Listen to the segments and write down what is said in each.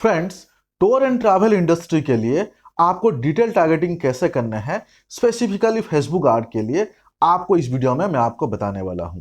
Friends, tour and travel industry के लिए आपको डिटेल टारगेटिंग कैसे करना है, स्पेसिफिकली फेसबुक ऐड के लिए आपको इस वीडियो में मैं आपको बताने वाला हूं।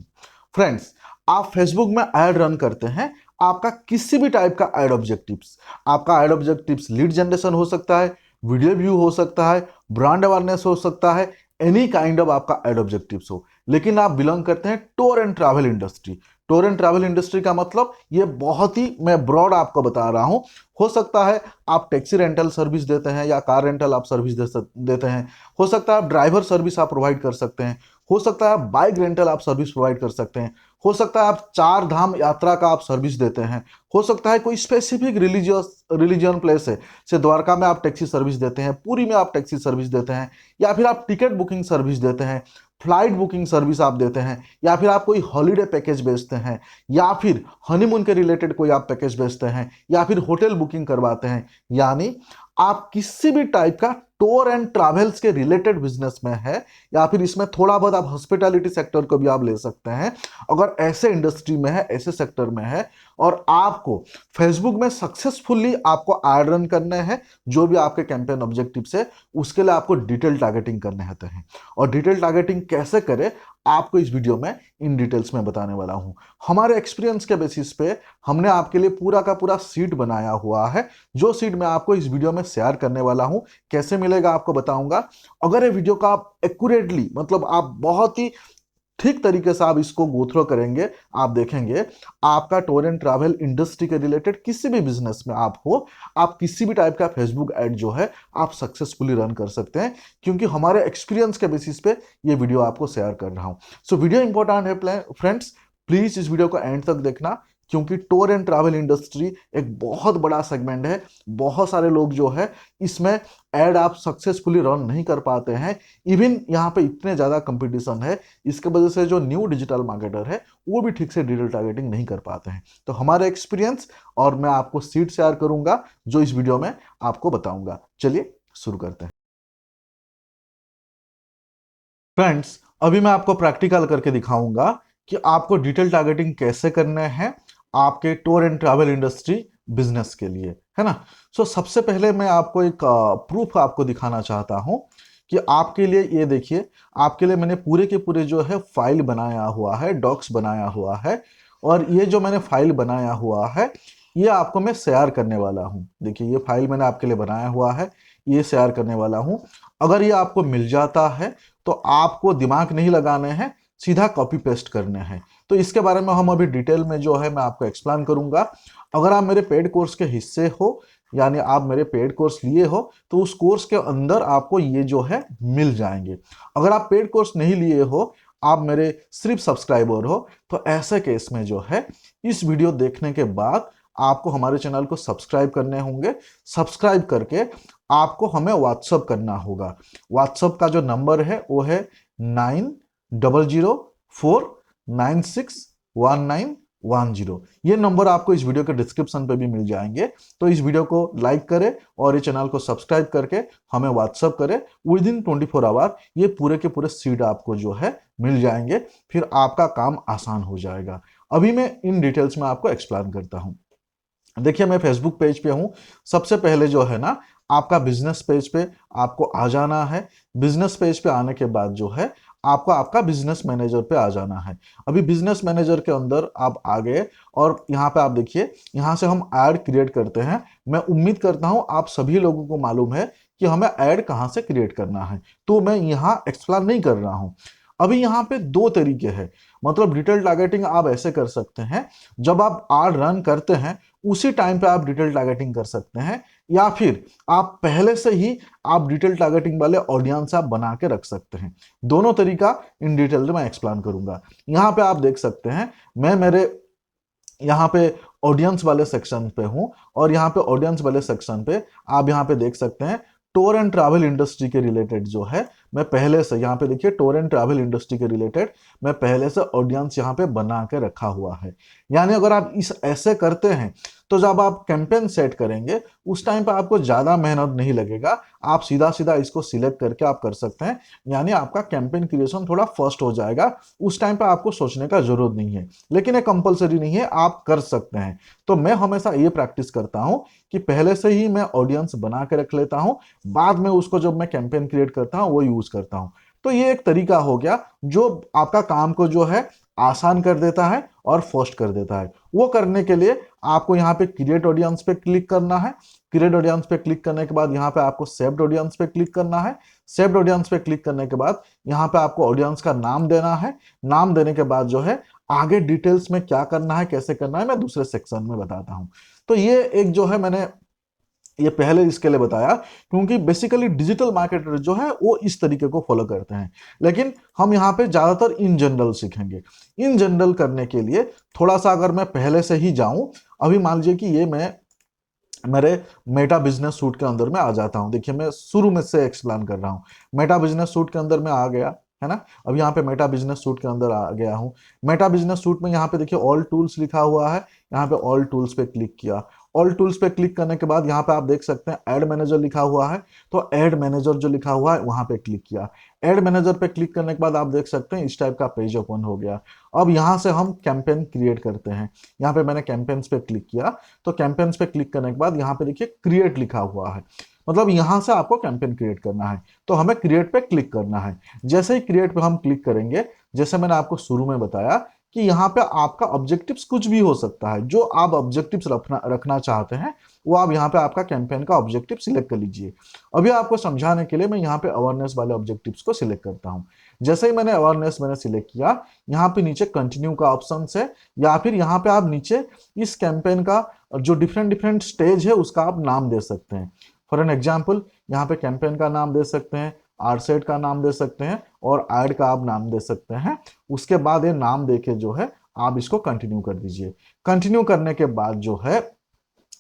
फ्रेंड्स, आप फेसबुक में ऐड रन करते हैं, आपका किसी भी टाइप का ऐड ऑब्जेक्टिव्स, आपका ऐड ऑब्जेक्टिव्स लीड जनरेशन हो सकता है, वीडियो व्यू हो सकता है, ब्रांड अवेयरनेस हो सकता है, एनी काइंड ऑफ आपका ऐड ऑब्जेक्टिव्स हो, लेकिन आप बिलोंग करते हैं tour and travel industry. Tour and travel industry का मतलब ये बहुत ही मैं ब्रॉड आपको बता रहा हूं। हो सकता है आप टैक्सी रेंटल सर्विस देते हैं या कार रेंटल आप सर्विस देते हैं। हो सकता है आप ड्राइवर सर्विस आप प्रोवाइड कर सकते हैं। हो सकता है आप बाइक रेंटल आप सर्विस प्रोवाइड कर सकते हैं। हो सकता है आप चार धाम यात्रा का आप सर्विस देते हैं। हो सकता है कोई स्पेसिफिक रिलीजियन प्लेस है, जैसे द्वारका में आप टैक्सी सर्विस देते हैं, पुरी में आप टैक्सी सर्विस देते हैं, या फिर आप टिकट बुकिंग सर्विस देते हैं, फ्लाइट बुकिंग सर्विस आप देते हैं, या फिर आप कोई हॉलीडे पैकेज बेचते हैं, या फिर हनीमून के रिलेटेड कोई आप पैकेज बेचते हैं, या फिर होटल बुकिंग करवाते हैं। यानी आप किसी भी टाइप का टूर एंड ट्रैवल्स के रिलेटेड बिजनेस में है, या फिर इसमें थोड़ा बहुत आप हॉस्पिटैलिटी सेक्टर को भी आप ले सकते हैं। अगर ऐसे इंडस्ट्री में है, ऐसे सेक्टर में है, और आपको फेसबुक में सक्सेसफुली आपको ऐड रन करने हैं, जो भी आपके कैंपेन ऑब्जेक्टिव्स है, उसके लिए आपको डिटेल टारगेटिंग करने होते हैं। और डिटेल टारगेटिंग कैसे करें आपको इस वीडियो में इन डिटेल्स में बताने वाला हूं। हमारे एक्सपीरियंस के बेसिस पे हमने आपके लिए पूरा का पूरा सीट बनाया हुआ है, जो सीट मैं आपको इस वीडियो में शेयर करने वाला हूं। कैसे मिलेगा आपको बताऊंगा। अगर ये वीडियो का आप एक्यूरेटली, मतलब आप बहुत ही ठीक तरीके से आप इसको गो थ्रू करेंगे, आप देखेंगे आपका टूर एंड ट्रैवल इंडस्ट्री के रिलेटेड किसी भी बिजनेस में आप हो, आप किसी भी टाइप का फेसबुक ऐड जो है आप सक्सेसफुली रन कर सकते हैं, क्योंकि हमारे एक्सपीरियंस के बेसिस पे ये वीडियो आपको शेयर कर रहा हूं। सो वीडियो इंपॉर्टेंट है फ्रेंड्स, प्लीज इस वीडियो को एंड तक देखना, क्योंकि टूर एंड ट्रैवल इंडस्ट्री एक बहुत बड़ा सेगमेंट है। बहुत सारे लोग जो है इसमें ऐड आप सक्सेसफुली रन नहीं कर पाते हैं। इवन यहाँ पे इतने ज़्यादा कंपटीशन है, इसके वजह से जो न्यू डिजिटल मार्केटर है वो भी ठीक से डिजिटल टारगेटिंग नहीं कर पाते हैं। तो हमारे एक्सपीरियंस और मैं आपको सीट शेयर करूंगा जो इस वीडियो में आपको बताऊंगा। चलिए शुरू करते हैं। फ्रेंड्स, अभी मैं आपको प्रैक्टिकल करके दिखाऊंगा कि आपको डिटेल टारगेटिंग कैसे करने हैं आपके tour and travel industry business के लिए, है ना। सो सबसे पहले मैं आपको एक प्रूफ आपको दिखाना चाहता हूं कि आपके लिए ये देखिए, आपके लिए मैंने पूरे के पूरे जो है फाइल बनाया हुआ है, डॉक्स बनाया हुआ है, और ये जो मैंने फाइल बनाया हुआ है ये आपको मैं शेयर करने वाला हूं। देखिए, ये फाइल मैंने आपके लिए बनाया हुआ है, ये शेयर करने वाला हूं। अगर ये आपको मिल जाता है तो आपको दिमाग नहीं लगाने हैं, सीधा कॉपी पेस्ट करने हैं। तो इसके बारे में हम अभी डिटेल में जो है मैं आपको एक्सप्लेन करूंगा। अगर आप मेरे पेड कोर्स के हिस्से हो, यानी आप मेरे पेड कोर्स लिए हो, तो उस कोर्स के अंदर आपको ये जो है मिल जाएंगे। अगर आप पेड कोर्स नहीं लिए हो, आप मेरे सिर्फ सब्सक्राइबर हो, तो ऐसे केस में जो है इस वीडियो देखने के बाद आपको हमारे चैनल को सब्सक्राइब करने होंगे। सब्सक्राइब करके आपको हमें व्हाट्सअप करना होगा। व्हाट्सअप का जो नंबर है वो है 9004961910। ये नंबर आपको इस वीडियो के डिस्क्रिप्शन पे भी मिल जाएंगे। तो इस वीडियो को लाइक करें और ये चैनल को सब्सक्राइब करके हमें व्हाट्सअप करें। विद इन 24 आवर ये पूरे के पूरे सीट आपको जो है मिल जाएंगे, फिर आपका काम आसान हो जाएगा। अभी मैं इन डिटेल्स में आपको एक्सप्लेन करता हूं। देखिए, मैं फेसबुक पेज पे हूं। सबसे पहले जो है ना, आपका बिजनेस पेज पे आपको आ जाना है। बिजनेस पेज पे आने के बाद जो है आपको आपका बिजनेस मैनेजर पे आ जाना है। अभी बिजनेस मैनेजर के अंदर आप आ गए और यहाँ पे आप देखिए, यहाँ से हम ऐड क्रिएट करते हैं। मैं उम्मीद करता हूँ आप सभी लोगों को मालूम है कि हमें ऐड कहाँ से क्रिएट करना है, तो मैं यहाँ एक्सप्लेन नहीं कर रहा हूँ। अभी यहाँ पे दो तरीके हैं, मतलब डिटेल टारगेटिंग आप ऐसे कर सकते हैं, जब आप ऐड रन करते हैं उसी टाइम पे आप डिटेल टारगेटिंग कर सकते हैं, या फिर आप पहले से ही आप डिटेल टारगेटिंग वाले ऑडियंस आप बना के रख सकते हैं। दोनों तरीका इन डिटेल में एक्सप्लेन करूंगा। यहाँ पे आप देख सकते हैं, मैं मेरे यहाँ पे ऑडियंस वाले सेक्शन पे हूँ, और यहाँ पे ऑडियंस वाले सेक्शन पे आप यहाँ पे देख सकते हैं टूर एंड ट्रैवल इंडस्ट्री के रिलेटेड जो है मैं पहले से यहाँ पे देखिए टूर एंड ट्रैवल इंडस्ट्री के रिलेटेड मैं पहले से ऑडियंस यहाँ पे बना के रखा हुआ है। यानी अगर आप इस ऐसे करते हैं तो जब आप कैंपेन सेट करेंगे उस टाइम पे आपको ज़्यादा मेहनत नहीं लगेगा, आप सीधा सीधा इसको सिलेक्ट करके आप कर सकते हैं। यानी आपका कैंपेन क्रिएशन थोड़ा फर्स्ट हो जाएगा, उस टाइम पे आपको सोचने का जरूरत नहीं है, लेकिन ये कंपलसरी नहीं है, आप कर सकते हैं। तो मैं हमेशा ये प्रैक्टिस करता हूँ कि पहले से ही मैं ऑडियंस बना के रख लेता हूँ, बाद में उसको जब मैं कैंपेन क्रिएट करता हूँ वो यूज करता हूँ। तो ये एक तरीका हो गया जो आपका काम को जो है आसान कर देता है और फास्ट कर देता है। वो करने के लिए आपको यहाँ पे क्रिएट ऑडियंस पे क्लिक करना है। क्रिएट ऑडियंस पे क्लिक करने के बाद यहाँ पे आपको सेव्ड ऑडियंस पे क्लिक करना है। सेव्ड ऑडियंस पे क्लिक करने के बाद यहाँ पे आपको ऑडियंस का नाम देना है। नाम देने के बाद जो है आगे डिटेल्स में क्या करना है कैसे करना है मैं दूसरे सेक्शन में बताता हूँ। तो ये एक जो है मैंने ये पहले इसके लिए बताया क्योंकि बेसिकली डिजिटल मार्केटर जो है वो इस तरीके को फॉलो करते हैं, लेकिन हम यहाँ पे ज्यादातर इन जनरल सीखेंगे। इन जनरल करने के लिए थोड़ा सा अगर मैं पहले से ही जाऊं, अभी मान लीजिए कि ये मैं मेरे मेटा बिजनेस सूट के अंदर में आ जाता हूं। देखिए मैं शुरू में से एक्सप्लेन कर रहा हूं। मेटा बिजनेस सूट के अंदर में आ गया है ना। अब यहाँ पे मेटा बिजनेस सूट के अंदर आ गया हूँ। मेटा बिजनेस सूट में यहाँ पे देखिए ऑल टूल्स लिखा हुआ है, यहाँ पे ऑल टूल्स पे क्लिक किया। ऑल टूल्स पे क्लिक करने के बाद यहाँ पे आप देख सकते हैं एड मैनेजर लिखा हुआ है, तो एड मैनेजर जो लिखा हुआ है वहां पे क्लिक किया। एड मैनेजर पे क्लिक करने के बाद आप देख सकते हैं इस टाइप का पेज ओपन हो गया। अब यहाँ से हम कैंपेन क्रिएट करते हैं। यहाँ पे मैंने कैंपेन्स पे क्लिक किया, तो कैंपेन्स पे क्लिक करने के बाद यहाँ पे देखिए क्रिएट लिखा हुआ है, मतलब यहाँ से आपको कैंपेन क्रिएट करना है, तो हमें क्रिएट पे क्लिक करना है। जैसे ही क्रिएट पे हम क्लिक करेंगे, जैसे मैंने आपको शुरू में बताया कि यहाँ पे आपका ऑब्जेक्टिव्स कुछ भी हो सकता है, जो आप ऑब्जेक्टिव्स रखना चाहते हैं वो आप यहाँ पे आपका कैंपेन का ऑब्जेक्टिव सिलेक्ट कर लीजिए। अभी आपको समझाने के लिए मैं यहाँ पे अवेयरनेस वाले ऑब्जेक्टिव्स को सिलेक्ट करता हूँ। जैसे ही मैंने अवेयरनेस सिलेक्ट किया, यहाँ पे नीचे कंटिन्यू का ऑप्शन है, या फिर यहाँ पे आप नीचे इस कैंपेन का जो डिफरेंट डिफरेंट स्टेज है उसका आप नाम दे सकते हैं। फॉर एन एग्जाम्पल यहाँ पे कैंपेन का नाम दे सकते हैं, आरसेट का नाम दे सकते हैं और ऐड का आप नाम दे सकते हैं। उसके बाद ये नाम देके जो है आप इसको कंटिन्यू कर दीजिए। कंटिन्यू करने के बाद जो है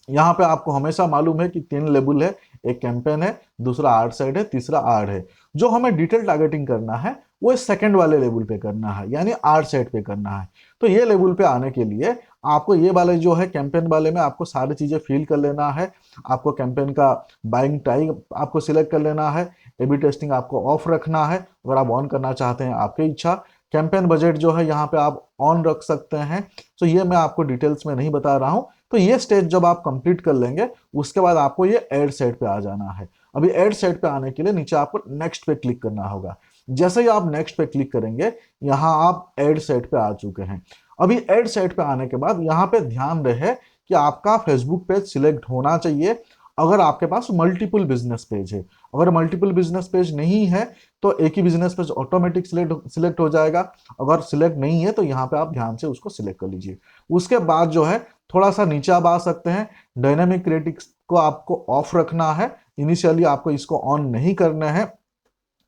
यहाँ पे आपको हमेशा मालूम है कि 3 लेबल है, एक कैंपेन है, दूसरा आर्ट साइड है, तीसरा आर्ट है। जो हमें डिटेल टारगेटिंग करना है वो सेकंड वाले लेवल पे करना है, यानी आर्ट साइड पे करना है। तो ये लेवल पे आने के लिए आपको ये वाले जो है कैंपेन वाले में आपको सारी चीजें फिल कर लेना है। आपको कैंपेन का बाइंग टाइम आपको सिलेक्ट कर लेना है। एबी टेस्टिंग आपको ऑफ रखना है, अगर आप ऑन करना चाहते हैं आपकी इच्छा। कैंपेन बजट जो है यहाँ पे आप ऑन रख सकते हैं। तो ये मैं आपको डिटेल्स में नहीं बता रहा हूँ। तो ये स्टेज जब आप कंप्लीट कर लेंगे उसके बाद आपको ये एड सेट पे आ जाना है। अभी एड सेट पे आने के लिए नीचे आपको नेक्स्ट पे क्लिक करना होगा। जैसे ही आप नेक्स्ट पे क्लिक करेंगे यहाँ आप एड सेट पे आ चुके हैं। अभी एड सेट पे आने के बाद यहाँ पे ध्यान रहे कि आपका फेसबुक पेज सिलेक्ट होना चाहिए अगर आपके पास मल्टीपल बिजनेस पेज है। अगर मल्टीपल बिजनेस पेज नहीं है तो एक ही बिजनेस पेज ऑटोमेटिक सिलेक्ट हो जाएगा। अगर सिलेक्ट नहीं है तो यहाँ पे आप ध्यान से उसको सिलेक्ट कर लीजिए। उसके बाद जो है थोड़ा सा नीचे आप आ सकते हैं। डायनामिक क्रिएटिक्स को आपको ऑफ रखना है, इनिशियली आपको इसको ऑन नहीं करना है।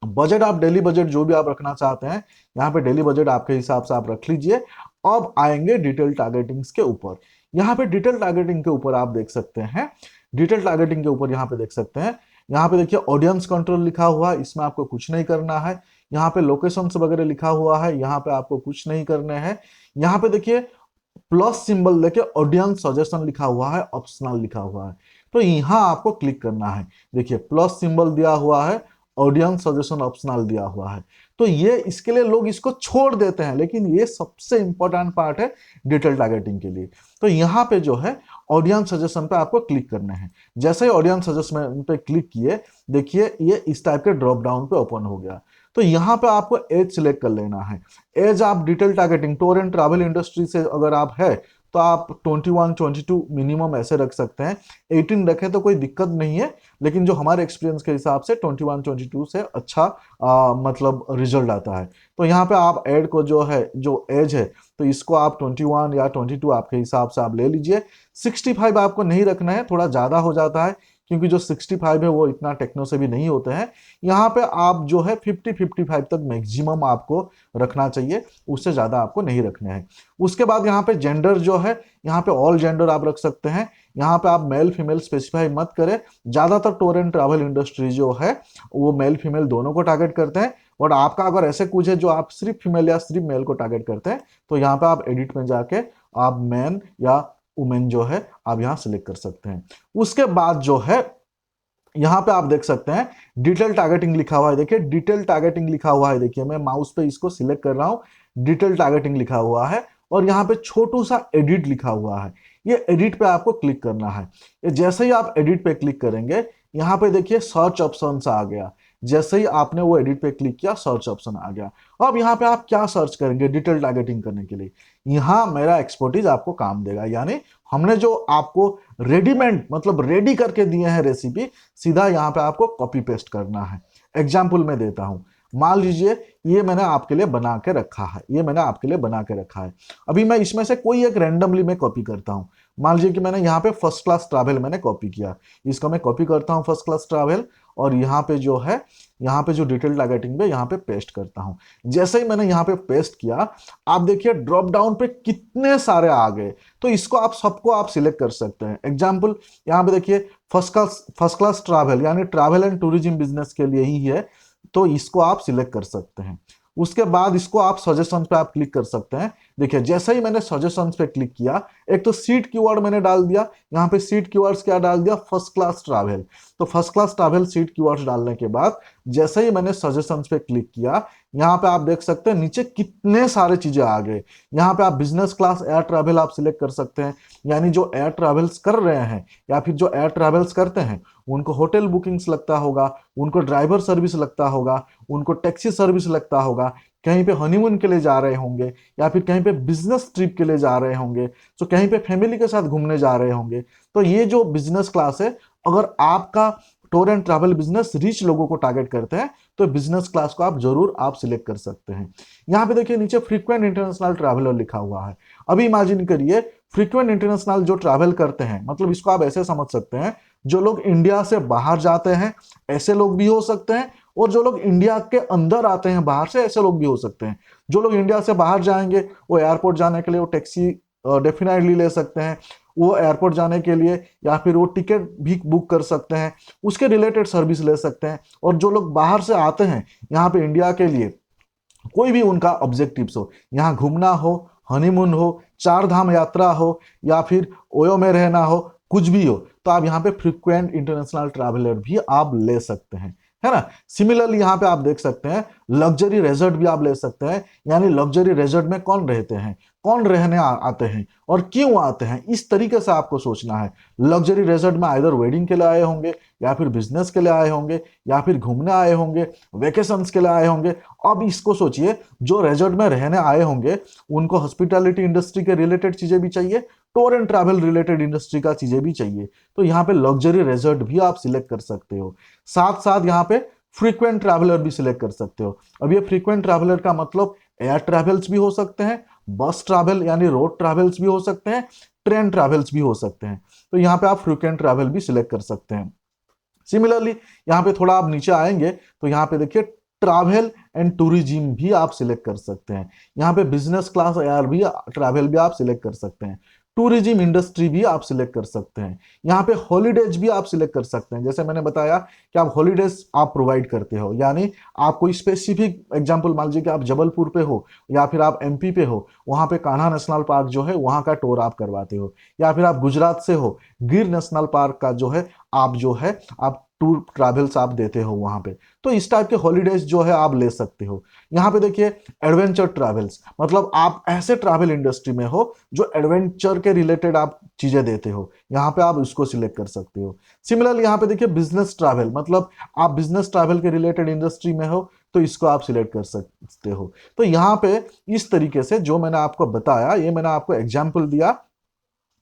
बजट आप डेली बजट जो भी आप रखना चाहते हैं यहाँ पे डेली बजट आपके हिसाब से आप रख लीजिए। अब आएंगे डिटेल टारगेटिंग्स के ऊपर। यहाँ पे डिटेल टारगेटिंग के ऊपर आप देख सकते हैं, डिटेल टारगेटिंग के ऊपर यहाँ पे देख सकते हैं, यहाँ पे देखिए ऑडियंस कंट्रोल लिखा हुआ है, इसमें आपको कुछ नहीं करना है। यहाँ पे लोकेशंस वगैरह लिखा हुआ है, यहाँ पे आपको कुछ नहीं करने हैं। यहाँ पे देखिए प्लस सिंबल देखे ऑडियंस सजेशन लिखा हुआ है, ऑप्शनल लिखा हुआ है, तो यहाँ आपको क्लिक करना है। देखिए प्लस सिंबल दिया हुआ है, ऑडियंस सजेशन ऑप्शनल दिया हुआ है। तो ये इसके लिए लोग इसको छोड़ देते हैं, लेकिन ये सबसे इंपॉर्टेंट पार्ट है डिटेल टारगेटिंग के लिए। तो यहाँ पे जो है ऑडियंस सजेशन पे आपको क्लिक करना है। जैसे ही ऑडियंस सजेशन पे क्लिक किए, देखिए ये इस टाइप के ड्रॉप डाउन पे ओपन हो गया। तो यहाँ पे आपको एज सिलेक्ट कर लेना है। एज आप detail targeting tour and travel industry से अगर आप है तो आप 21 22 मिनिमम ऐसे रख सकते हैं। 18 रखें तो कोई दिक्कत नहीं है, लेकिन जो हमारे एक्सपीरियंस के हिसाब से 21 22 से अच्छा मतलब रिजल्ट आता है। तो यहाँ पे आप एड को जो है जो एज है तो इसको आप 21 या 22 आपके हिसाब से आप ले लीजिए। 65 आपको नहीं रखना है, थोड़ा ज़्यादा हो जाता है क्योंकि जो 65 है वो इतना टेक्नो से भी नहीं होते हैं। यहाँ पे आप जो है 50-55 तक मैक्सिमम आपको रखना चाहिए, उससे ज़्यादा आपको नहीं रखने हैं। उसके बाद यहाँ पे जेंडर जो है, यहाँ पे ऑल जेंडर आप रख सकते हैं। यहाँ पे आप मेल फीमेल स्पेसिफाई मत करें। ज़्यादातर टूर एंड ट्रैवल इंडस्ट्री जो है वो मेल फीमेल दोनों को टारगेट करते हैं। और आपका अगर ऐसे कुछ है जो आप सिर्फ फीमेल या सिर्फ मेल को टारगेट करते हैं, तो यहाँ पे आप एडिट में जाके आप मैन या वुमेन जो है आप यहाँ सिलेक्ट कर सकते हैं। उसके बाद जो है यहाँ पे आप देख सकते हैं डिटेल टारगेटिंग लिखा हुआ है। देखिए डिटेल टारगेटिंग लिखा हुआ है, देखिए मैं माउस पे इसको सिलेक्ट कर रहा हूँ, डिटेल टारगेटिंग लिखा हुआ है और यहाँ पे छोटू सा एडिट लिखा हुआ है। ये एडिट पे आपको क्लिक करना है। ये जैसे ही आप एडिट पे क्लिक करेंगे, यहाँ पे देखिए सर्च ऑप्शन आ गया। जैसे ही आपने वो एडिट पे क्लिक किया, सर्च ऑप्शन आ गया। अब यहाँ पे आप क्या सर्च करेंगे डिटेल टारगेटिंग करने के लिए? यहाँ मेरा एक्सपर्टीज आपको काम देगा, यानी हमने जो आपको रेडीमेड मतलब रेडी करके दिए हैं रेसिपी, सीधा यहाँ पे आपको कॉपी पेस्ट करना है। एग्जाम्पल में देता हूँ, मान लीजिए ये मैंने आपके लिए बना के रखा है, ये मैंने आपके लिए बना के रखा है। अभी मैं इसमें से कोई एक रैंडमली मैं कॉपी करता हूँ। मान लीजिए कि मैंने यहाँ पे फर्स्ट क्लास ट्रैवल मैंने कॉपी किया, इसको मैं कॉपी करता हूँ फर्स्ट क्लास ट्रैवल, और यहाँ पे जो है यहाँ पे जो डिटेल टारगेटिंग पे यहाँ पे पेस्ट करता हूँ। जैसे ही मैंने यहाँ पे पेस्ट किया, आप देखिए ड्रॉप डाउन पे कितने सारे आ गए। तो इसको आप सबको आप सिलेक्ट कर सकते हैं। एग्जाम्पल यहाँ पे देखिए फर्स्ट क्लास ट्रैवल यानी ट्रैवल एंड टूरिज्म बिजनेस के लिए ही है, तो इसको आप सिलेक्ट कर सकते हैं। उसके बाद इसको आप सजेशन पे आप क्लिक कर सकते हैं। देखिए जैसे ही मैंने सजेशंस पे क्लिक किया, एक तो सीट कीवर्ड मैंने डाल दिया। यहाँ पे सीट कीवर्ड्स क्या डाल दिया? First class travel. तो first class travel seat keywords डालने के बाद जैसे ही मैंने सजेशंस पे क्लिक किया, यहाँ पे आप देख सकते हैं नीचे कितने सारे चीजें आ गए। यहाँ पे आप बिजनेस क्लास एयर ट्रैवल आप सिलेक्ट कर सकते हैं, यानी जो एयर ट्रैवल्स कर रहे हैं या फिर जो एयर ट्रैवल्स करते हैं उनको होटल बुकिंग्स लगता होगा, उनको ड्राइवर सर्विस लगता होगा, उनको टैक्सी सर्विस लगता होगा, कहीं पे हनीमून के लिए जा रहे होंगे या फिर कहीं पे बिजनेस ट्रिप के लिए जा रहे होंगे, तो कहीं पे फैमिली के साथ घूमने जा रहे होंगे। तो ये जो बिजनेस क्लास है, अगर आपका tour and travel business rich लोगों को टारगेट करते हैं, तो बिजनेस क्लास को आप जरूर आप सिलेक्ट कर सकते हैं। यहाँ पे देखिए नीचे फ्रीक्वेंट इंटरनेशनल ट्रैवलर लिखा हुआ है। अभी इमेजिन करिए फ्रीक्वेंट इंटरनेशनल जो ट्रैवल करते हैं, मतलब इसको आप ऐसे समझ सकते हैं, जो लोग इंडिया से बाहर जाते हैं ऐसे लोग भी हो सकते हैं, और जो लोग इंडिया के अंदर आते हैं बाहर से ऐसे लोग भी हो सकते हैं। जो लोग इंडिया से बाहर जाएंगे वो एयरपोर्ट जाने के लिए वो टैक्सी डेफिनेटली ले सकते हैं, वो एयरपोर्ट जाने के लिए या फिर वो टिकट भी बुक कर सकते हैं, उसके रिलेटेड सर्विस ले सकते हैं। और जो लोग बाहर से आते हैं यहाँ पे इंडिया के लिए, कोई भी उनका ऑब्जेक्टिव्स हो, यहाँ घूमना हो, हनीमून हो, चार धाम यात्रा हो या फिर ओयो में रहना हो, कुछ भी हो, तो आप यहाँ पे फ्रीक्वेंट इंटरनेशनल ट्रैवलर भी आप ले सकते हैं, है ना। सिमिलरली यहाँ पे आप देख सकते हैं लग्जरी रेजर्ट भी आप ले सकते हैं, यानी लग्जरी रेजर्ट में कौन रहते हैं, कौन रहने आते हैं और क्यों आते हैं, इस तरीके से आपको सोचना है। लग्जरी रेजर्ट में आइदर वेडिंग के लिए आए होंगे या फिर बिजनेस के लिए आए होंगे या फिर घूमने आए होंगे, वेकेशंस के लिए आए होंगे। अब इसको सोचिए, जो रेजर्ट में रहने आए होंगे उनको हॉस्पिटैलिटी इंडस्ट्री के रिलेटेड चीजें भी चाहिए, tour and travel related industry का चीजें भी चाहिए, तो यहाँ पे लग्जरी रेजर्ट भी आप सिलेक्ट कर सकते हो। साथ साथ यहाँ पे फ्रीक्वेंट ट्रैवलर भी सिलेक्ट कर सकते हो। अब ये फ्रीक्वेंट ट्रैवलर का मतलब एयर ट्रैवल्स भी हो सकते हैं, बस ट्रैवल यानी रोड ट्रैवल्स भी हो सकते हैं, ट्रेन ट्रैवल्स भी हो सकते हैं। तो यहाँ पे आप फ्रीक्वेंट ट्रैवल भी सिलेक्ट कर सकते हैं। सिमिलरली यहाँ पे थोड़ा आप नीचे आएंगे तो यहाँ पे देखिए ट्रैवल एंड टूरिज्म भी आप सिलेक्ट कर सकते हैं। यहाँ पे बिजनेस क्लास एयर भी ट्रैवल भी आप सिलेक्ट कर सकते हैं, टूरिज्म इंडस्ट्री भी आप सिलेक्ट कर सकते हैं। यहाँ पे हॉलीडेज भी आप सिलेक्ट कर सकते हैं। जैसे मैंने बताया कि आप हॉलीडेज आप प्रोवाइड करते हो, यानी आप कोई स्पेसिफिक एग्जांपल मान लीजिए कि आप जबलपुर पे हो या फिर आप एमपी पे हो, वहाँ पे कान्हा नेशनल पार्क जो है वहाँ का टूर आप करवाते हो, या फिर आप गुजरात से हो, गिर नेशनल पार्क का जो है आप टूर ट्रैवल्स आप देते हो वहाँ पे। तो इस टाइप के हॉलीडेज जो है आप ले सकते हो। यहाँ पे देखिए एडवेंचर ट्रैवल्स, मतलब आप ऐसे ट्रैवल इंडस्ट्री में हो जो एडवेंचर के रिलेटेड आप चीजें देते हो, यहाँ पे आप उसको सिलेक्ट कर सकते हो। सिमिलरली यहाँ पे देखिए बिजनेस ट्रैवल, मतलब आप बिजनेस ट्रैवल के रिलेटेड इंडस्ट्री में हो तो इसको आप सिलेक्ट कर सकते हो। तो यहाँ पे इस तरीके से जो मैंने आपको बताया, ये मैंने आपको एग्जाम्पल दिया।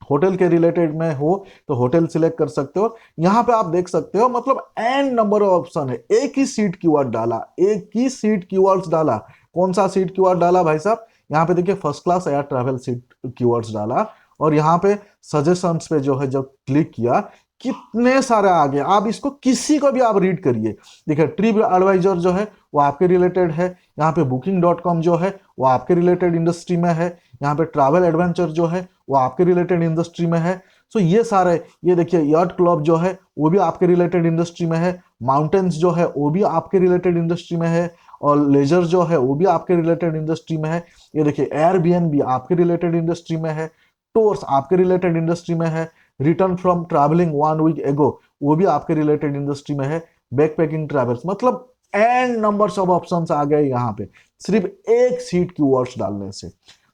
होटल के रिलेटेड में हो तो होटल सिलेक्ट कर सकते हो। यहाँ पे आप देख सकते हो मतलब एन नंबर ऑफ ऑप्शन है। एक ही सीट कीवर्ड डाला, एक ही सीट कीवर्ड्स डाला। कौन सा सीट कीवर्ड डाला भाई साहब? यहाँ पे देखिए first class air travel seat keywords डाला, और यहाँ पे सजेशंस पे जो है जब क्लिक किया, कितने सारे आ गए, आप इसको किसी को भी आप रीड करिए। देखिए ट्रिप एडवाइजर जो है वो आपके रिलेटेड है, यहाँ पे booking.com जो है वो आपके रिलेटेड इंडस्ट्री में है, यहाँ पे ट्रैवल एडवेंचर जो है वो आपके रिलेटेड इंडस्ट्री में है। सो ये सारे, ये देखिए यॉट क्लब जो है वो भी आपके रिलेटेड इंडस्ट्री में है, माउंटेन्स जो है वो भी आपके रिलेटेड इंडस्ट्री में है, और लेजर जो है वो भी आपके रिलेटेड इंडस्ट्री में है। ये देखिए एयरबीएनबी आपके रिलेटेड इंडस्ट्री में है, टूर्स आपके रिलेटेड इंडस्ट्री में है, रिटर्न फ्रॉम ट्रैवलिंग 1 वीक एगो वो भी आपके रिलेटेड इंडस्ट्री में है, बैकपैकिंग ट्रैवल्स, मतलब एंड नंबर्स ऑफ ऑप्शंस आ गए यहाँ पे सिर्फ एक सीट कीवर्ड्स डालने से।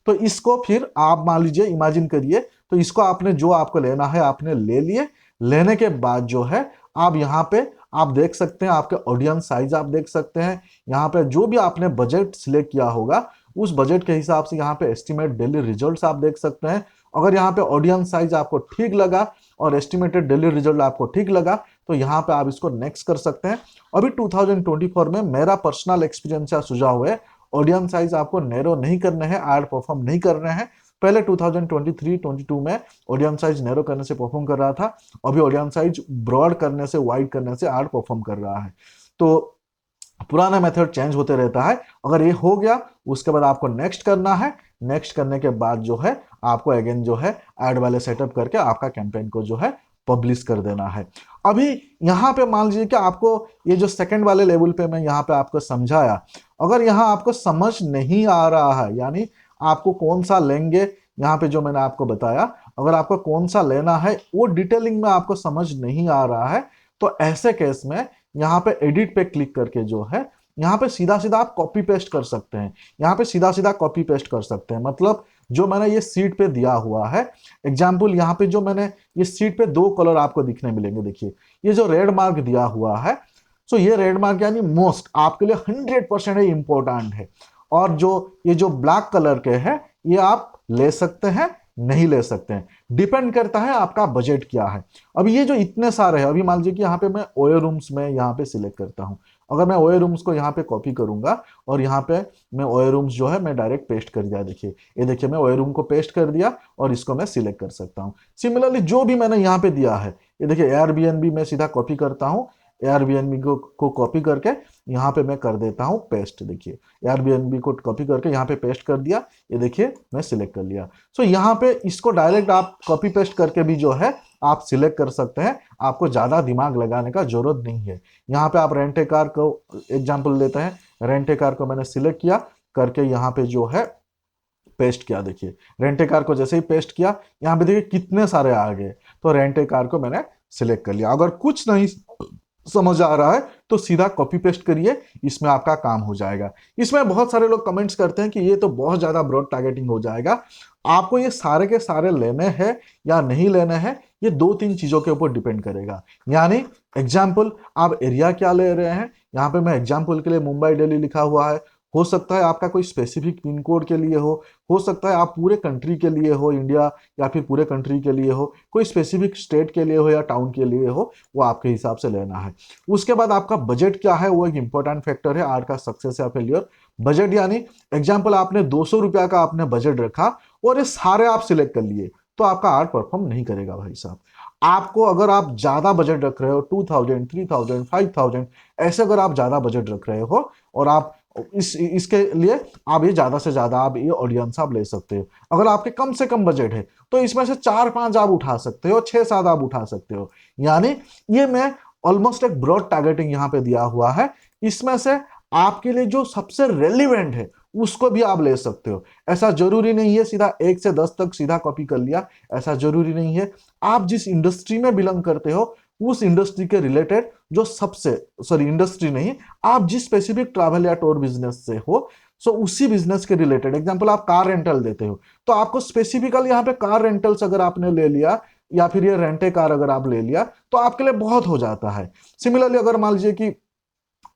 तो इसको फिर आप मान लीजिए, इमेजिन करिए, तो इसको आपने जो आपको लेना है आपने ले लिए। लेने के बाद जो है आप यहाँ पे आप देख सकते हैं, आपके ऑडियंस साइज आप देख सकते हैं, यहाँ पे जो भी आपने बजट सिलेक्ट किया होगा उस बजट के हिसाब से यहाँ पे एस्टिमेट डेली रिजल्ट्स आप देख सकते हैं। अगर यहाँ पे ऑडियंस साइज आपको ठीक लगा और एस्टिमेटेड डेली रिजल्ट आपको ठीक लगा तो यहाँ पे आप इसको नेक्स्ट कर सकते हैं। अभी 2024 में मेरा पर्सनल एक्सपीरियंस या सुझाव है, ऑडियंस साइज आपको नैरो नहीं करने हैं, ऐड परफॉर्म नहीं करने हैं। पहले 2023-22 में ऑडियंस साइज नैरो करने से परफॉर्म कर रहा था, अभी ऑडियंस साइज ब्रॉड करने से, वाइड करने से ऐड परफॉर्म कर रहा है। तो पुराना मेथड चेंज होते रहता है। अगर ये हो गया उसके बाद आपको नेक्स्ट करना है, नेक्स्ट करने के बाद जो है आपको अगेन जो है ऐड वाले सेटअप करके आपका कैंपेन को जो है पब्लिश कर देना है। अभी यहाँ पे मान लीजिए कि आपको ये जो सेकंड वाले लेवल पे मैं यहाँ पे आपको समझाया, अगर यहाँ आपको समझ नहीं आ रहा है, यानी आपको कौन सा लेंगे, यहाँ पे जो मैंने आपको बताया, अगर आपको कौन सा लेना है वो डिटेलिंग में आपको समझ नहीं आ रहा है, तो ऐसे केस में यहाँ पे एडिट पे क्लिक करके जो है यहाँ पे सीधा सीधा आप कॉपी पेस्ट कर सकते हैं। यहाँ पे सीधा सीधा कॉपी पेस्ट कर सकते हैं, मतलब जो मैंने ये सीट पे दिया हुआ है, एग्जाम्पल यहाँ पे जो मैंने ये सीट पे 2 कलर आपको दिखने मिलेंगे। देखिए ये जो रेड मार्क दिया हुआ है, सो ये रेड मार्क यानी मोस्ट आपके लिए 100% इंपॉर्टेंट है, और जो ये जो ब्लैक कलर के हैं ये आप ले सकते हैं, नहीं ले सकते हैं, डिपेंड करता है आपका बजट क्या है। अभी ये जो इतने सारे हैं, अभी मान लीजिए कि यहाँ पे मैं ओयो रूम्स में यहाँ पे सिलेक्ट करता हूँ, अगर मैं ओयो रूम्स को यहाँ पे कॉपी करूंगा और यहाँ पे मैं ओयो रूम्स जो है मैं डायरेक्ट पेस्ट कर दिया। देखिए ये देखिए मैं ओयो रूम को पेस्ट कर दिया और इसको मैं सिलेक्ट कर सकता हूँ। सिमिलरली जो भी मैंने यहाँ पे दिया है, ये देखिए एयरबीएनबी मैं सीधा कॉपी करता हूँ, एयरबीएनबी को कॉपी करके यहाँ पे मैं कर देता हूँ पेस्ट। देखिए एयरबीएनबी को कॉपी करके यहाँ पे पेस्ट कर दिया, ये देखिए मैं सिलेक्ट कर लिया। सो यहाँ पे इसको डायरेक्ट आप कॉपी पेस्ट करके भी जो है आप सिलेक्ट कर सकते हैं, आपको ज्यादा दिमाग लगाने का जरूरत नहीं है। यहाँ पे आप रेंट ए कार को एग्जाम्पल लेते हैं, रेंट ए कार को मैंने सिलेक्ट किया करके यहाँ पे जो है पेस्ट किया। देखिए रेंट ए कार को जैसे ही पेस्ट किया यहाँ पे देखिए कितने सारे आ गए, तो रेंट ए कार को मैंने सिलेक्ट कर लिया। अगर कुछ नहीं समझ आ रहा है तो सीधा कॉपी पेस्ट करिए, इसमें आपका काम हो जाएगा। इसमें बहुत सारे लोग कमेंट्स करते हैं कि ये तो बहुत ज्यादा ब्रॉड टारगेटिंग हो जाएगा। आपको ये सारे के सारे लेने हैं या नहीं लेने हैं, ये 2-3 चीजों के ऊपर डिपेंड करेगा। यानी एग्जाम्पल आप एरिया क्या ले रहे हैं, यहाँ पे मैं एग्जाम्पल के लिए मुंबई दिल्ली लिखा हुआ है, हो सकता है आपका कोई स्पेसिफिक पिन कोड के लिए हो सकता है आप पूरे कंट्री के लिए हो, इंडिया या फिर पूरे कंट्री के लिए हो, कोई स्पेसिफिक स्टेट के लिए हो या टाउन के लिए हो, वो आपके हिसाब से लेना है। उसके बाद आपका बजट क्या है, वो एक इंपॉर्टेंट फैक्टर है आर का सक्सेस या फेलियर। बजट यानी एग्जाम्पल आपने 200 रुपया का आपने बजट रखा और ये सारे आप सिलेक्ट कर लिए, तो आपका आर्ट परफॉर्म नहीं करेगा भाई साहब। आपको अगर आप ज्यादा बजट रख रहे हो 2000, 3000, 5000 ऐसे अगर आप ज्यादा बजट रख रहे हो और आप इसके लिए आप ये ज्यादा से ज्यादा आप ये ऑडियंस आप ले सकते हो। अगर आपके कम से कम बजट है तो इसमें से 4-5 आप उठा सकते हो, 6-7 आप उठा सकते हो। यानी ये मैं ऑलमोस्ट एक ब्रॉड टारगेटिंग यहाँ पे दिया हुआ है, इसमें से आपके लिए जो सबसे रेलिवेंट है उसको भी आप ले सकते हो। ऐसा जरूरी नहीं है सीधा 1 से 10 तक सीधा कॉपी कर लिया, ऐसा जरूरी नहीं है। आप जिस इंडस्ट्री में बिलोंग करते हो उस इंडस्ट्री के रिलेटेड जो सबसे, सॉरी इंडस्ट्री नहीं, आप जिस स्पेसिफिक ट्रैवल या टूर बिजनेस से हो, सो उसी बिजनेस के रिलेटेड। एग्जांपल आप कार रेंटल देते हो तो आपको स्पेसिफिकली यहाँ पे कार रेंटल्स अगर आपने ले लिया या फिर ये रेंटे कार अगर आप ले लिया तो आपके लिए बहुत हो जाता है। सिमिलरली अगर मान लीजिए कि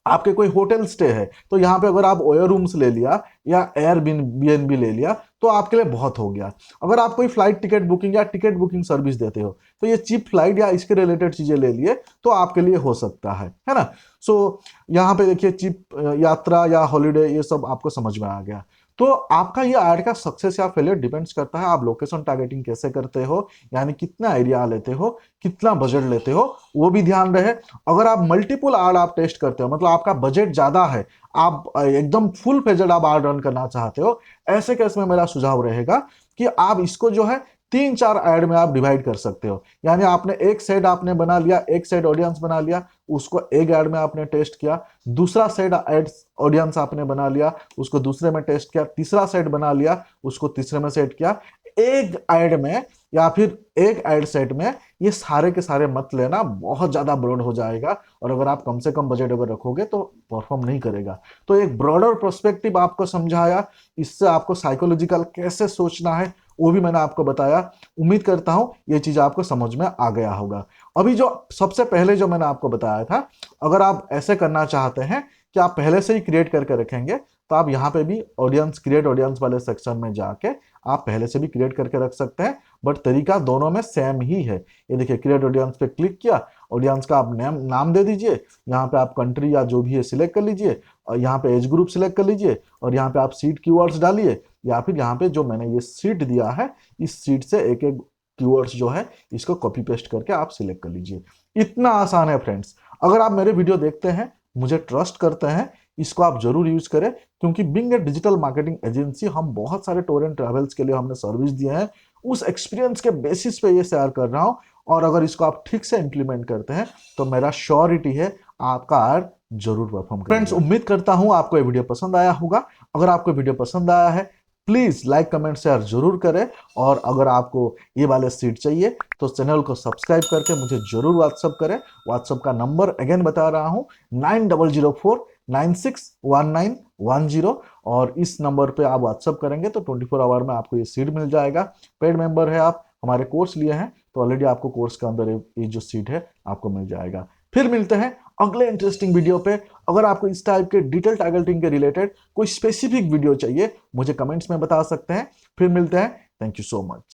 आपके कोई होटल स्टे है तो यहाँ पे अगर आप ओयो रूम्स ले लिया या एयरबीएनबी ले लिया तो आपके लिए बहुत हो गया। अगर आप कोई फ्लाइट टिकट बुकिंग या टिकट बुकिंग सर्विस देते हो तो ये चीप फ्लाइट या इसके रिलेटेड चीजें ले लिए तो आपके लिए हो सकता है ना। सो यहाँ पे देखिए चीप यात्रा या हॉलीडे ये सब आपको समझ में आ गया। तो आपका ये ऐड का सक्सेस या फेलियर डिपेंड्स करता है आप लोकेशन टारगेटिंग कैसे करते हो, यानी कितना एरिया लेते हो, कितना बजट लेते हो, वो भी ध्यान रहे। अगर आप मल्टीपल ऐड आप टेस्ट करते हो, मतलब आपका बजट ज्यादा है, आप एकदम फुल फेजेड आप ऐड रन करना चाहते हो, ऐसे केस में मेरा सुझाव रहेगा कि आप इसको जो है 3-4 ऐड में आप डिवाइड कर सकते हो। यानी आपने एक सेट आपने बना लिया, एक सेट ऑडियंस बना लिया, उसको एक ऐड में आपने टेस्ट किया, दूसरा सेट एड्स ऑडियंस आपने बना लिया, उसको दूसरे में टेस्ट किया, तीसरा सेट बना लिया, उसको तीसरे में सेट किया। एक ऐड में या फिर एक ऐड सेट में ये सारे के सारे मत लेना, बहुत ज्यादा ब्रॉड हो जाएगा और अगर आप कम से कम बजट अगर रखोगे तो परफॉर्म नहीं करेगा। तो एक ब्रॉडर पर्सपेक्टिव आपको समझाया, इससे आपको साइकोलॉजिकल कैसे सोचना है वो भी मैंने आपको बताया। उम्मीद करता हूं ये चीज आपको समझ में आ गया होगा। अभी जो सबसे पहले जो मैंने आपको बताया था, अगर आप ऐसे करना चाहते हैं कि आप पहले से ही क्रिएट करके रखेंगे, तो आप यहाँ पे भी ऑडियंस क्रिएट ऑडियंस वाले सेक्शन में जाके आप पहले से भी क्रिएट करके रख सकते हैं, बट तरीका दोनों में सेम ही है। ये देखिए, क्रिएट ऑडियंस पे क्लिक किया, ऑडियंस का आप नाम दे दीजिए, यहाँ पे आप कंट्री या जो भी है सिलेक्ट कर लीजिए, और यहाँ पे एज ग्रुप सिलेक्ट कर लीजिए, और यहाँ पे आप सीट कीवर्ड्स डालिए, या फिर यहाँ पे जो मैंने ये सीट दिया है, इस सीट से एक एक कीवर्ड्स जो है इसको कॉपी पेस्ट करके आप सिलेक्ट कर लीजिए। इतना आसान है फ्रेंड्स। अगर आप मेरे वीडियो देखते हैं, मुझे ट्रस्ट करते हैं, इसको आप जरूर यूज करें, क्योंकि बिंग ए डिजिटल मार्केटिंग एजेंसी, हम बहुत सारे टूर एंड ट्रैवल्स के लिए हमने सर्विस दिए हैं, उस एक्सपीरियंस के बेसिस पे ये शेयर कर रहा हूं। और अगर इसको आप ठीक से इंप्लीमेंट करते हैं तो मेरा श्योरिटी है आपका ऐड जरूर परफॉर्म करेगा। फ्रेंड्स, उम्मीद करता हूं आपको ये वीडियो पसंद आया होगा। अगर आपको वीडियो पसंद आया है, प्लीज लाइक कमेंट शेयर जरूर करें, और अगर आपको ये वाले सीट चाहिए तो चैनल को सब्सक्राइब करके मुझे जरूर व्हाट्सअप करें। व्हाट्सअप का नंबर अगेन बता रहा हूं, 9004961910, और इस नंबर पे आप व्हाट्सअप करेंगे तो 24 आवर में आपको ये सीट मिल जाएगा। पेड मेंबर है, आप हमारे कोर्स लिए हैं तो ऑलरेडी आपको कोर्स के अंदर ये जो सीट है आपको मिल जाएगा। फिर मिलते हैं अगले इंटरेस्टिंग वीडियो पे। अगर आपको इस टाइप के डिटेल टारगेटिंग के रिलेटेड कोई स्पेसिफिक वीडियो चाहिए, मुझे कमेंट्स में बता सकते हैं। फिर मिलते हैं। Thank you so much.